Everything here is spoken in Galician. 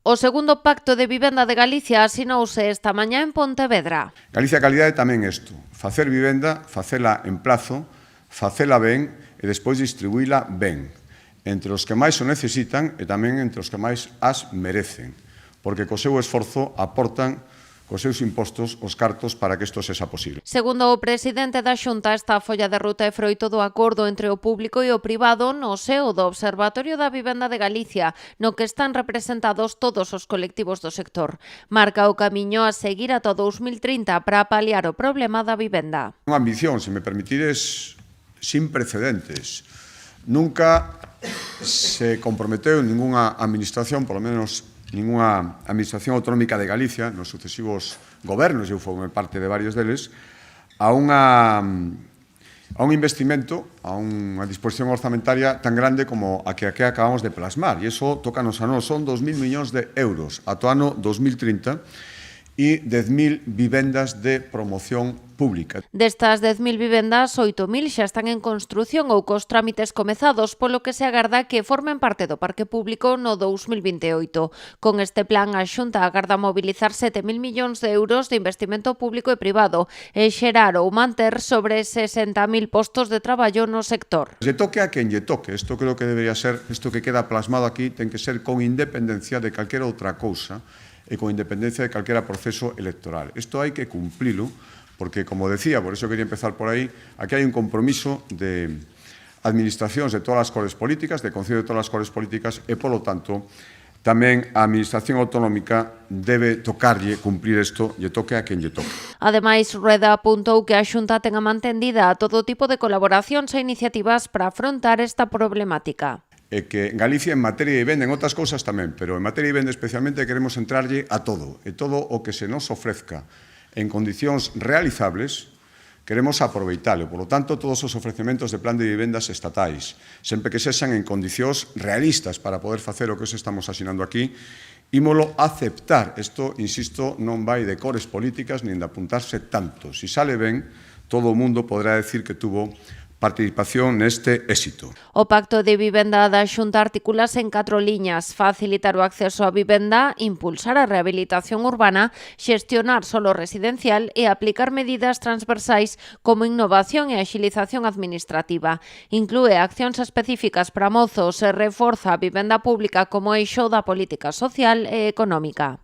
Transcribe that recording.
O segundo pacto de vivenda de Galicia asinouse esta mañá en Pontevedra. Galicia calidade tamén isto, facer vivenda, facela en plazo, facela ben e despois distribuíla ben, entre os que máis o necesitan e tamén entre os que máis as merecen, porque co seu esforzo aportan cos seus impostos os cartos para que isto sexa posible. Segundo o presidente da Xunta, esta folla de ruta é froito do acordo entre o público e o privado no seo do Observatorio da Vivenda de Galicia, no que están representados todos os colectivos do sector. Marca o camiño a seguir ata 2030 para paliar o problema da vivenda. Unha ambición, se me permitides, sin precedentes. Nunca se comprometeu ninguna administración, polo menos ninguna administración autonómica de Galicia, nos sucesivos gobernos, eu formei parte de varios deles, a un investimento, a unha disposición orzamentaria tan grande como a que acabamos de plasmar. E iso tócanos a nós, son 2.000 millóns de euros ata o ano 2030 e 10.000 vivendas de promoción pública. Destas 10.000 vivendas, 8.000 xa están en construción ou cos trámites comezados, polo que se agarda que formen parte do parque público no 2028. Con este plan, a Xunta agarda mobilizar 7.000 millóns de euros de investimento público e privado e xerar ou manter sobre 60.000 postos de traballo no sector. Lle toque a quen lle toque. Isto creo que debería ser, isto que queda plasmado aquí, ten que ser con independencia de calquera outra cousa e con independencia de calquera proceso electoral. Isto hai que cumplilo, porque, como decía, por eso quería empezar por aí, aquí hai un compromiso de administracións de todas as cores políticas, de concello de todas as cores políticas, e, polo tanto, tamén a Administración Autonómica debe tocarlle cumprir isto, lle toque a quen lle toque. Ademais, Rueda apuntou que a Xunta ten a mantendida a todo tipo de colaboracións e iniciativas para afrontar esta problemática. E que en Galicia, en materia de vivenda, en outras cousas tamén, pero en materia de vivenda especialmente queremos entrarlle a todo, e todo o que se nos ofrezca en condicións realizables, queremos aproveitalo. Por lo tanto, todos os ofrecementos de plan de vivendas estatais, sempre que sexan en condicións realistas para poder facer o que os estamos asinando aquí, ímolo aceptar. Isto, insisto, non vai de cores políticas nin de apuntarse tanto. Si sale ben, todo o mundo podrá decir que tuvo participación neste éxito. O Pacto de Vivenda da Xunta articulase en 4 liñas: facilitar o acceso á vivenda, impulsar a rehabilitación urbana, xestionar solo residencial e aplicar medidas transversais como innovación e axilización administrativa. Inclúe accións específicas para mozos e reforza a vivenda pública como eixo da política social e económica.